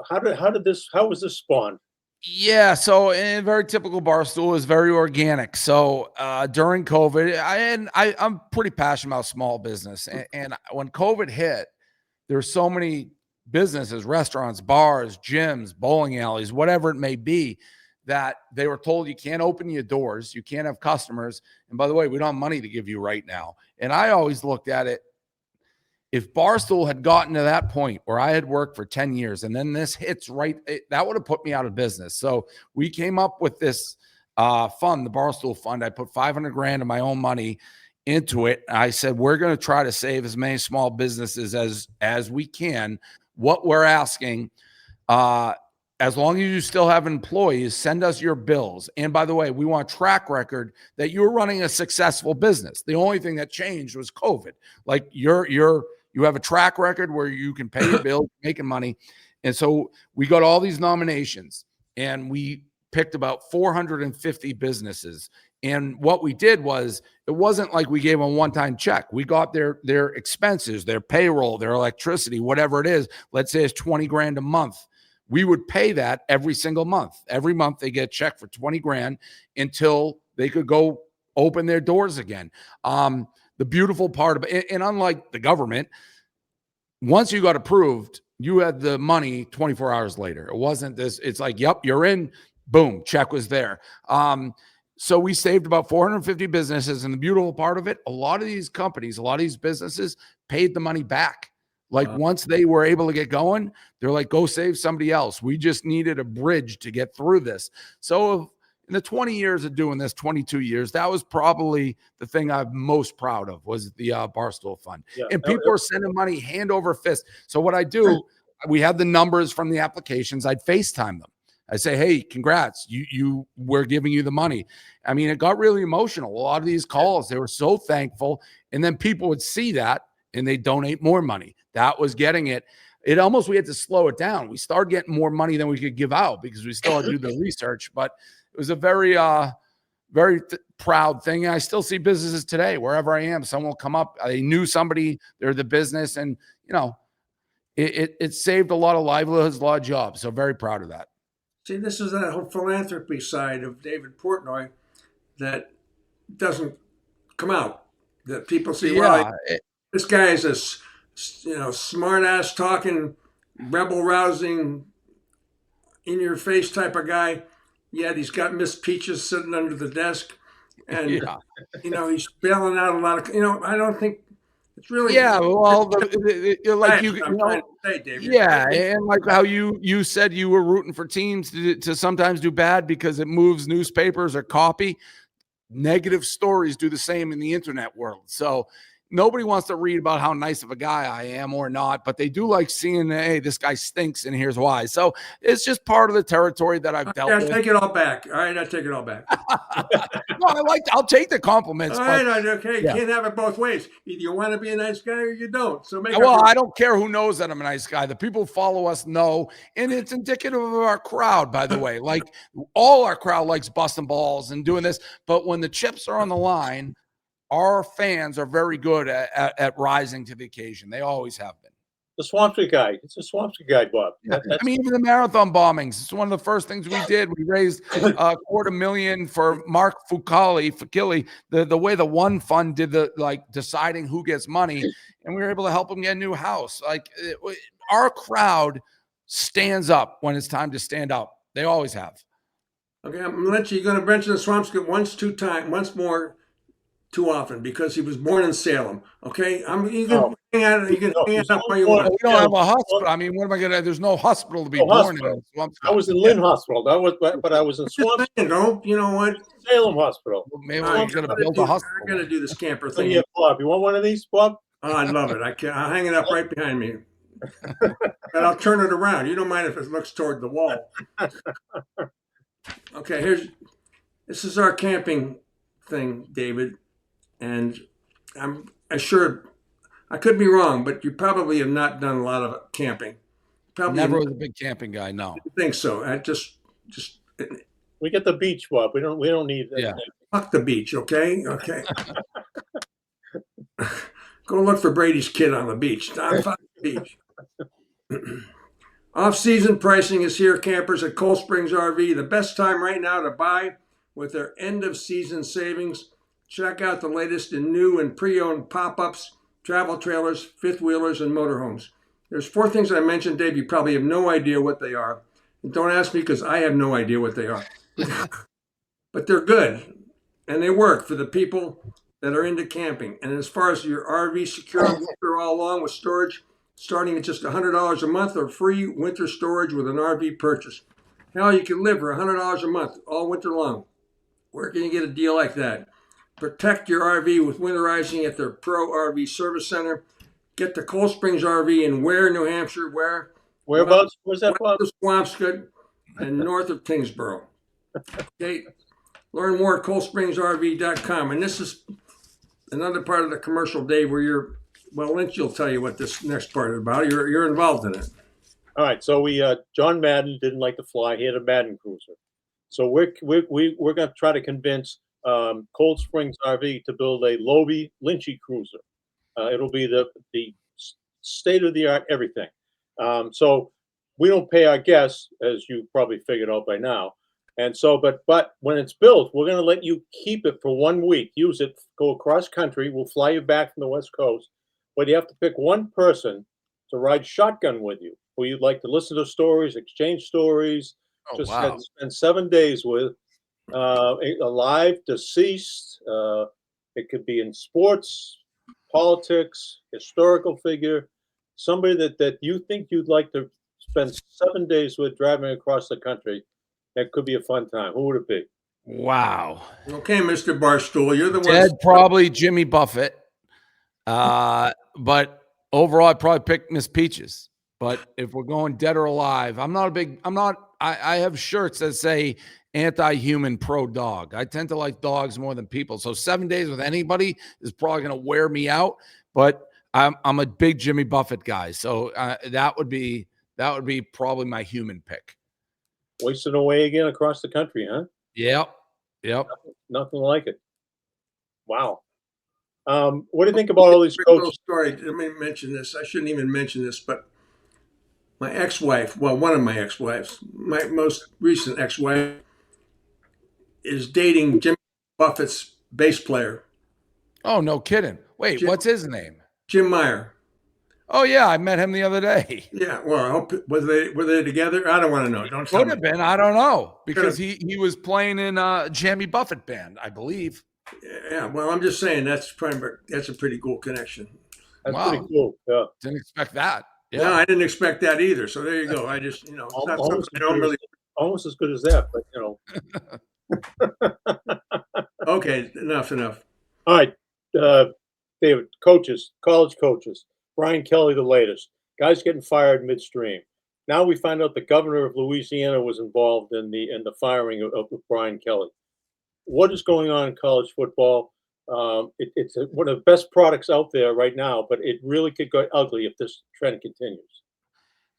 How was this spawned? Yeah, so in very typical Barstool is very organic. So during COVID, I'm pretty passionate about small business, and when COVID hit, there were so many businesses, restaurants, bars, gyms, bowling alleys, whatever it may be, that they were told you can't open your doors, you can't have customers, and by the way, we don't have money to give you right now. And I always looked at it, if Barstool had gotten to that point where I had worked for 10 years and then this hits that would have put me out of business. So we came up with this fund, the Barstool Fund. I put 500 grand of my own money into it. I said, we're going to try to save as many small businesses as we can. What we're asking, as long as you still have employees, send us your bills. And by the way, we want a track record that you're running a successful business. The only thing that changed was COVID. Like you have a track record where you can pay your bills, making money. And so we got all these nominations and we picked about 450 businesses. And what we did was, it wasn't like we gave them a one-time check. We got their expenses, their payroll, their electricity, whatever it is. Let's say it's 20 grand a month. We would pay that every single month. Every month they get a check for 20 grand until they could go open their doors again. The beautiful part of it, and unlike the government, once you got approved, you had the money 24 hours later. It wasn't this, it's like, yep, you're in, boom, check was there. So we saved about 450 businesses. And the beautiful part of it, a lot of these companies, a lot of these businesses paid the money back. Like once they were able to get going, they're like, go save somebody else. We just needed a bridge to get through this. So in the 20 years of doing this, 22 years, that was probably the thing I'm most proud of, was the Barstool Fund. Yeah. And people are sending money hand over fist. So what I do, we have the numbers from the applications. I'd FaceTime them. I say, hey, congrats. We're giving you the money. I mean, it got really emotional. A lot of these calls, they were so thankful. And then people would see that and they donate more money. That was getting it. We had to slow it down. We started getting more money than we could give out because we still had to do the research, but it was a very, very proud thing. And I still see businesses today, wherever I am, someone will come up, they knew somebody, they're the business, and it saved a lot of livelihoods, a lot of jobs. So very proud of that. See, this is that whole philanthropy side of David Portnoy that doesn't come out. That people see, this guy is a smart ass talking, rebel rousing, in your face type of guy. Yet he's got Miss Peaches sitting under the desk, and he's bailing out a lot of. I don't think it's really. Yeah, well, like David. Yeah, and like how you said you were rooting for teams to sometimes do bad because it moves newspapers or copy. Negative stories do the same in the internet world. So nobody wants to read about how nice of a guy I am or not, but they do like seeing, hey, this guy stinks and here's why. So it's just part of the territory that I've dealt with. I take it all back. All right, I take it all back. No, I'll take the compliments. All right, okay. You can't have it both ways. Either you want to be a nice guy or you don't. So I don't care who knows that I'm a nice guy. The people who follow us know, and it's indicative of our crowd, by the way. Like all our crowd likes busting balls and doing this, but when the chips are on the line, our fans are very good at rising to the occasion. They always have been. The Swamp Street guy. It's a Swamp Street guy, Bob. Yeah. I mean, even the marathon bombings. It's one of the first things we did. We raised $250,000 for Mark Fukili, the way the One Fund did deciding who gets money, and we were able to help him get a new house. Our crowd stands up when it's time to stand up. They always have. Okay, I'm going to let you. You're going to mention the Swamp Street once more. too often because he was born in Salem. Okay, you can No. hang out. You can No, hang he's out where you born- Well, want. we don't have a hospital. I mean, what am I gonna? There's no hospital to be No born hospital. in. I was in Lynn Hospital. But I was in Swampscott, Don't you know what? Salem Hospital. Maybe All right, we're gonna build a hospital. I gotta do this camper Oh, thing. yeah, Bob. You want one of these, Bob? Oh, I love it. I'll hang it up right behind me. But I'll turn it around. You don't mind if it looks toward the wall. Okay, this is our camping thing, David. And I'm assured, I could be wrong, but you probably have not done a lot of camping. Probably Never was a big camping guy. No. think so. I just We get the beach, Bob. We don't need that. Yeah. fuck the beach, okay? Okay. Go look for Brady's kid on the beach. Fuck the beach. Off-season pricing is here, campers at Cold Springs RV. The best time right now to buy with their end-of-season savings. Check out the latest in new and pre-owned pop-ups, travel trailers, fifth-wheelers, and motorhomes. There's 4 things I mentioned, Dave. You probably have no idea what they are. And don't ask me because I have no idea what they are. But they're good, and they work for the people that are into camping. And as far as your RV secure winter all along with storage, starting at just $100 a month or free winter storage with an RV purchase. Hell, you can live for $100 a month all winter long. Where can you get a deal like that? Protect your RV with winterizing at their Pro RV Service Center. Get to Cold Springs RV in Ware, New Hampshire. Whereabouts? Where's that, Bob? West of Swampscott and north of Tingsboro. Okay. Learn more at coldspringsrv.com. And this is another part of the commercial, Dave, where Lynch will tell you what this next part is about. You're involved in it. All right. So John Madden didn't like to fly. He had a Madden cruiser. So we're going to try to convince Cold Springs RV to build a Lobel Lynchy cruiser. It'll be the state of the art everything. So we don't pay our guests, as you probably figured out by now. And so, but when it's built, we're going to let you keep it for 1 week, use it, go across country. We'll fly you back from the West Coast, but you have to pick one person to ride shotgun with you, who you'd like to listen to stories, exchange stories, Wow. spend 7 days with, alive, deceased. It could be in sports, politics, historical figure, somebody that you think you'd like to spend 7 days with driving across the country. That could be a fun time. Who would it be? Wow. Okay, Mr. Barstool, you're the one. Dead, probably Jimmy Buffett. But overall, I'd probably pick Miss Peaches. But if we're going dead or alive, I have shirts that say anti-human pro dog. I tend to like dogs more than people. So 7 days with anybody is probably going to wear me out. But I'm a big Jimmy Buffett guy. So that would be probably my human pick. Wasting away again across the country, huh? Yep. Nothing like it. Wow. What do you think about all these coaches? Story. Let me mention this. I shouldn't even mention this, but my ex-wife, one of my ex-wives, my most recent ex-wife, is dating Jimmy Buffett's bass player. Oh, no kidding. Wait, what's his name? Jim Meyer. Oh yeah, I met him the other day. Yeah, well, I hope were they together? I don't want to know. Don't tell Could me. have been. I don't know because he was playing in Jamie Buffett band, I believe. Yeah, well, I'm just saying that's a pretty cool connection. That's Wow. pretty cool. Yeah. Didn't expect that. Yeah. No, I didn't expect that either. So there you go. I just, it's not something I don't really. Almost as good as that, but Okay, enough. All right, David, college coaches. Brian Kelly, the latest. Guys getting fired midstream. Now we find out the governor of Louisiana was involved in the firing of Brian Kelly. What is going on in college football? It's one of the best products out there right now, but it really could go ugly if this trend continues.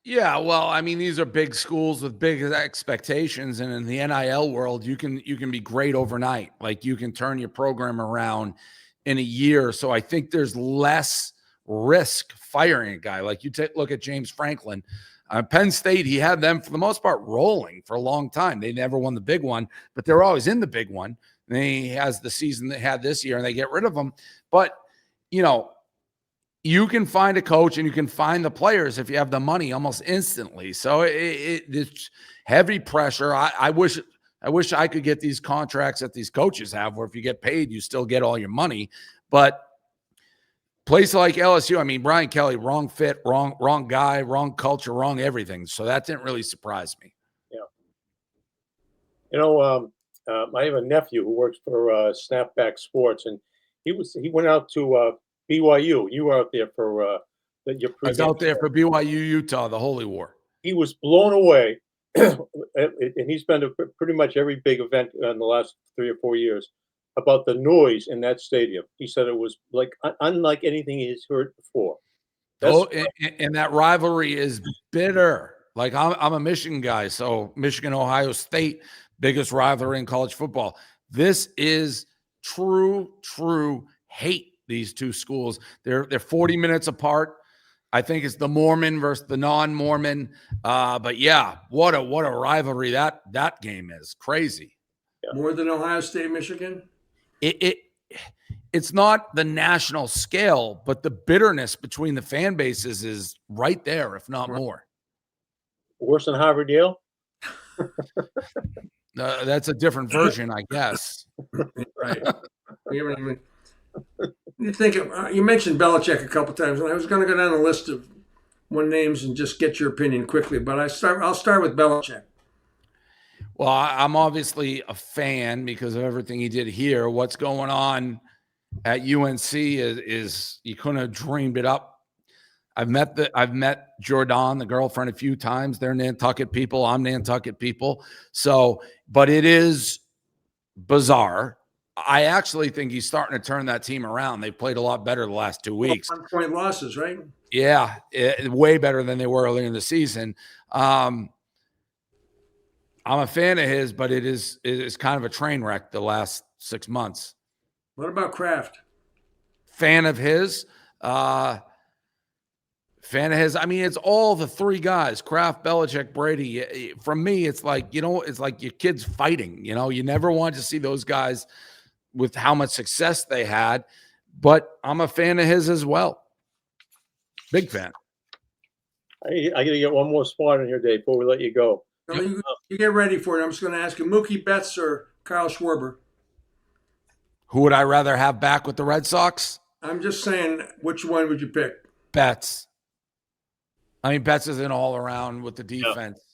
Yeah, well, I mean, these are big schools with big expectations, and in the NIL world, you can be great overnight. Like you can turn your program around in a year. So I think there's less risk firing a guy. Like you look at James Franklin, Penn State. He had them for the most part rolling for a long time. They never won the big one, but they're always in the big one. And he has the season they had this year, and they get rid of him. But you can find a coach and you can find the players if you have the money almost instantly. So it's heavy pressure. I wish I wish I could get these contracts that these coaches have, where if you get paid, you still get all your money. But place like LSU, I mean, Brian Kelly, wrong fit, wrong guy, wrong culture, wrong everything. So that didn't really surprise me. Yeah. You know, I have a nephew who works for Snapback Sports, and he went out to BYU. You were out there for your I was pregame out there show. for BYU, Utah, the Holy War. He was blown away, and he's been to pretty much every big event in the last 3 or 4 years, about the noise in that stadium. He said it was like unlike anything he's heard before. And that rivalry is bitter. Like I'm a Michigan guy, so Michigan, Ohio State, biggest rivalry in college football. This is true hate. These two schools, they're 40 minutes apart. I think it's the Mormon versus the non-Mormon. But yeah, what a rivalry that game is. Crazy. More than Ohio State, Michigan? It's not the national scale, but the bitterness between the fan bases is right there, if not more. Worse than Harvard Yale? That's a different version, I guess. Right. You think you mentioned Belichick a couple times, and I was going to go down a list of names and just get your opinion quickly, but I'll start with Belichick. Well, I'm obviously a fan because of everything he did here. What's going on at UNC is you couldn't have dreamed it up. I've met Jordan, the girlfriend, a few times. They're Nantucket people. I'm Nantucket people. So, but it is bizarre. I actually think he's starting to turn that team around. They played a lot better the last 2 weeks. 1-point losses, right? Yeah, way better than they were earlier in the season. I'm a fan of his, but it is kind of a train wreck the last 6 months. What about Kraft? Fan of his. I mean, it's all the three guys, Kraft, Belichick, Brady. From me, it's like, it's like your kids fighting. You never want to see those guys with how much success they had, but I'm a fan of his as well. Big fan. I got to get one more spot in here, Dave, before we let you go. You get ready for it. I'm just going to ask you, Mookie Betts or Kyle Schwarber? Who would I rather have back with the Red Sox? I'm just saying, which one would you pick? Betts. I mean, Betts is an all around with the defense. Yeah.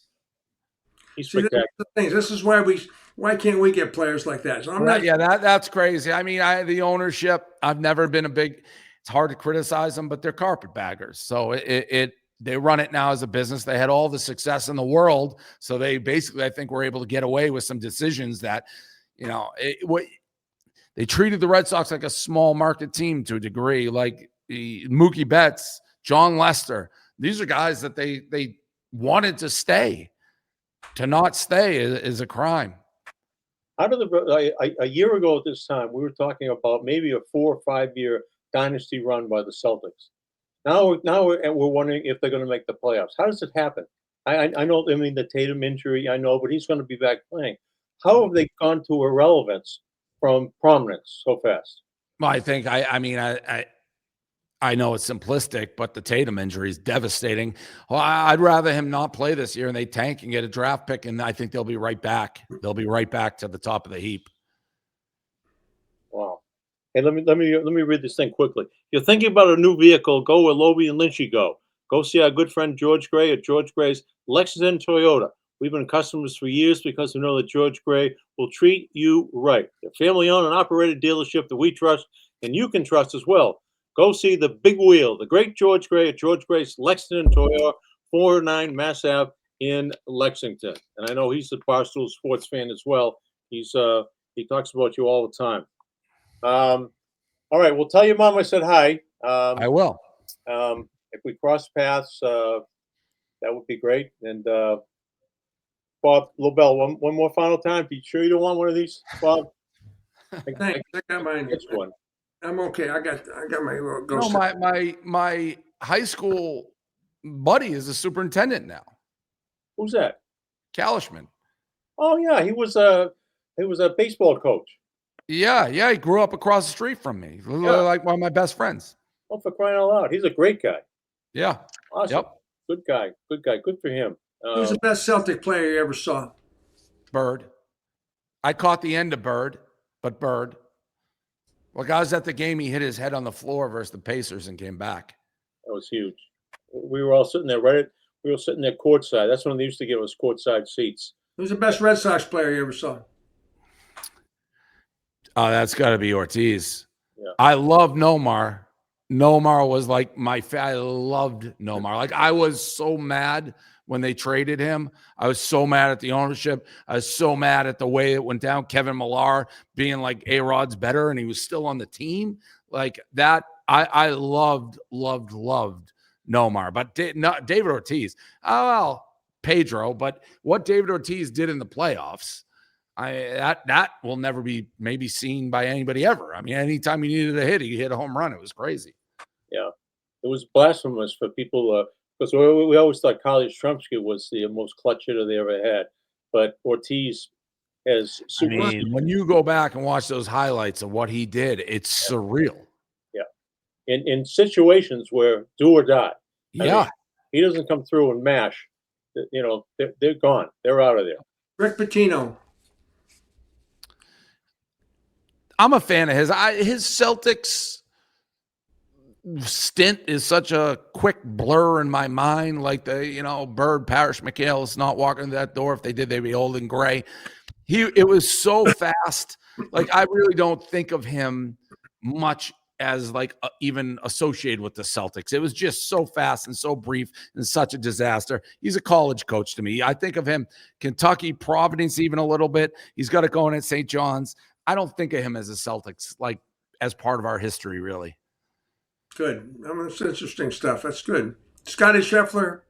He's spectacular. This is why can't we get players like that? So that's crazy. I mean, the ownership, I've never been it's hard to criticize them, but they're carpetbaggers. So they run it now as a business. They had all the success in the world. So they basically, I think, were able to get away with some decisions that, they treated the Red Sox like a small market team to a degree, like Mookie Betts, John Lester. These are guys that they wanted to stay. To not stay is a crime. A year ago at this time, we were talking about maybe a 4 or 5 year dynasty run by the Celtics. Now we're wondering if they're going to make the playoffs. How does it happen? I know, the Tatum injury, I know, but he's going to be back playing. How have they gone to irrelevance from prominence so fast? Well, I think, I know it's simplistic, but the Tatum injury is devastating. Well, I'd rather him not play this year and they tank and get a draft pick, and I think they'll be right back. They'll be right back to the top of the heap. Wow. Hey, let me read this thing quickly. If you're thinking about a new vehicle, go where Lobel and Lynch go. Go see our good friend George Gray at George Gray's Lexus Toyota. We've been customers for years because we know that George Gray will treat you right. They're family-owned and operated dealership that we trust, and you can trust as well. Go see the big wheel, the great George Gray at George Gray's Lexington Toyota, 409 Mass Ave in Lexington. And I know he's a Barstool sports fan as well. He talks about you all the time. All right, well, tell your mom I said hi. I will. If we cross paths, that would be great. And Bob Lobel, one more final time. Are you sure you don't want one of these, Bob? Thanks. I got mine. This one. I'm okay. I got my little ghost. My high school buddy is a superintendent now. Who's that? Kalishman. Oh yeah, he was a baseball coach. Yeah, he grew up across the street from me. Like one of my best friends. Oh, for crying out loud. He's a great guy. Yeah. Awesome. Yep. Good guy. Good for him. Who's the best Celtic player you ever saw? Bird. I caught the end of Bird, but Bird. Like, I was at the game, he hit his head on the floor versus the Pacers and came back. That was huge. We were all sitting there, we were sitting there courtside. That's when they used to give us courtside seats. Who's the best Red Sox player you ever saw? Oh, that's got to be Ortiz. Yeah. I love Nomar. Nomar was like I loved Nomar. Like, I was so mad when they traded him. I was so mad at the ownership. I was so mad at the way it went down. Kevin Millar being like A-Rod's better, and he was still on the team. Like that, I loved Nomar. But David Ortiz, well, Pedro, but what David Ortiz did in the playoffs, that will never be maybe seen by anybody ever. I mean, anytime he needed a hit, he hit a home run. It was crazy. Yeah. It was blasphemous for people because we always thought Carly Yastrzemski was the most clutch hitter they ever had. But Ortiz has when you go back and watch those highlights of what he did, it's surreal. Yeah. In situations where do or die. Yeah. I mean, he doesn't come through and mash. You know, they're gone. They're out of there. Rick Pitino. I'm a fan of his. His Celtics stint is such a quick blur in my mind. Like Bird, Parrish, McHale not walking through that door. If they did, they'd be old and gray. It was so fast. Like, I really don't think of him much as like even associated with the Celtics. It was just so fast and so brief and such a disaster. He's a college coach to me. I think of him, Kentucky, Providence, even a little bit. He's got it going at St. John's. I don't think of him as a Celtics, like as part of our history, really. Good. That's interesting stuff. That's good. Scotty Scheffler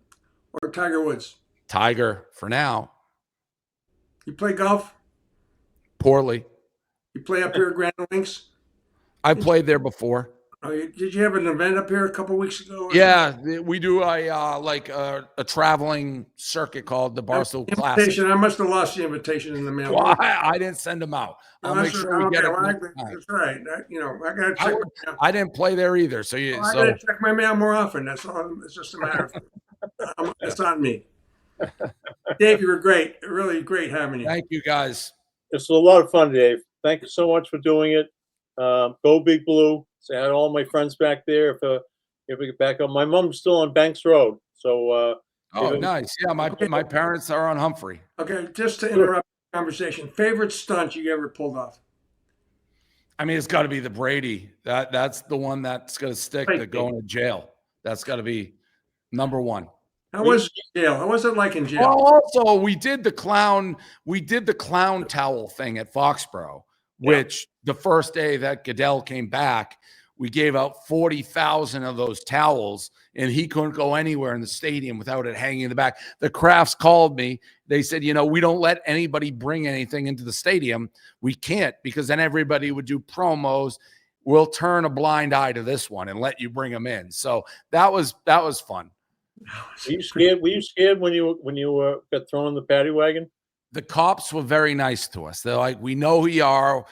or Tiger Woods? Tiger for now. You play golf? Poorly. You play up here at Grand Links? I played there before. Did you have an event up here a couple weeks ago? Yeah, we do a traveling circuit called the Barstool Classic. I must have lost the invitation in the mail. Well, I didn't send them out. I'll make sure we get it. That's right. I got to check. I didn't play there either. So I got to check my mail more often. That's all. It's just a matter of it's on me. Dave, you were great. Really great having you. Thank you, guys. It's a lot of fun, Dave. Thank you so much for doing it. Go Big Blue. Say hi to all my friends back there. If we get back up, my mom's still on Banks Road. So. Nice. Yeah, my parents are on Humphrey. Okay, just to interrupt the conversation, favorite stunt you ever pulled off? I mean, it's got to be the Brady. That's the one that's going to stick. To going to jail. That's got to be number one. How was jail? How was it like in jail? Well, also, we did the clown towel thing at Foxborough, which the first day that Goodell came back, we gave out 40,000 of those towels, and he couldn't go anywhere in the stadium without it hanging in the back. The Crafts called me. They said, we don't let anybody bring anything into the stadium. We can't, because then everybody would do promos. We'll turn a blind eye to this one and let you bring them in. So that was fun. Were you scared when you got thrown in the paddy wagon? The cops were very nice to us. They're like, we know who you are.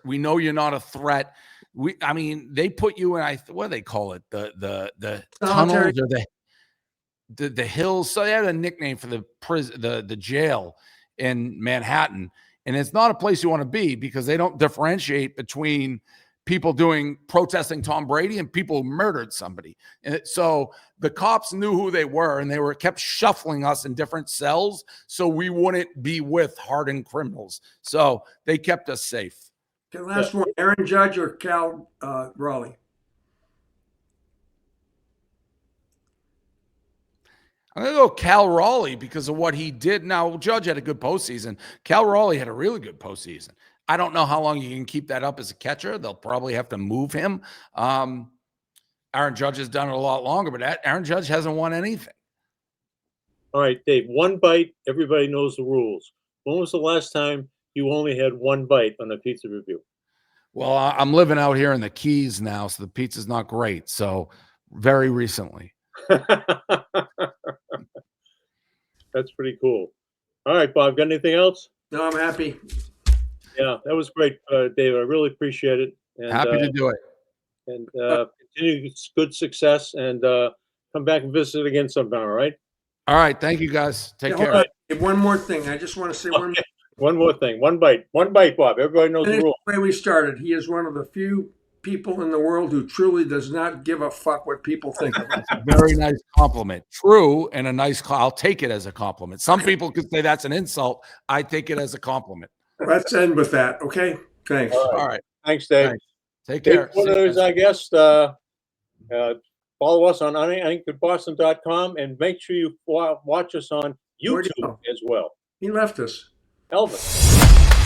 We know you're not a threat. They put you in, what do they call it? The tunnels or the hills. So they had a nickname for the prison, the jail in Manhattan. And it's not a place you want to be because they don't differentiate between people protesting Tom Brady and people who murdered somebody. And so the cops knew who they were, and they kept shuffling us in different cells so we wouldn't be with hardened criminals. So they kept us safe. Okay, last one, Aaron Judge or Cal Raleigh? I'm going to go Cal Raleigh because of what he did. Now, Judge had a good postseason. Cal Raleigh had a really good postseason. I don't know how long you can keep that up as a catcher. They'll probably have to move him. Aaron Judge has done it a lot longer, but Aaron Judge hasn't won anything. All right, Dave, one bite. Everybody knows the rules. When was the last time you only had one bite on a pizza review? Well, I'm living out here in the Keys now, so the pizza's not great. So very recently. That's pretty cool. All right, Bob, got anything else? No, I'm happy. Yeah, that was great, Dave. I really appreciate it. And, happy to do it. And continue good success, and come back and visit again sometime, all right? All right. Thank you, guys. Take care. One more thing. I just want to say one more thing. One more thing. One bite, Bob. Everybody knows the Finish rule. the way we started. He is one of the few people in the world who truly does not give a fuck what people think of him. Very nice compliment. True, and a nice. I'll take it as a compliment. Some people could say that's an insult. I take it as a compliment. Let's end with that, okay? Thanks. All right. Thanks, Dave. Thanks. Take Dave care. See you Portnoy is guys. our guest. Follow us on UnAnchoredBoston.com and make sure you watch us on Where'd he YouTube go? as well. He left us. Elvis.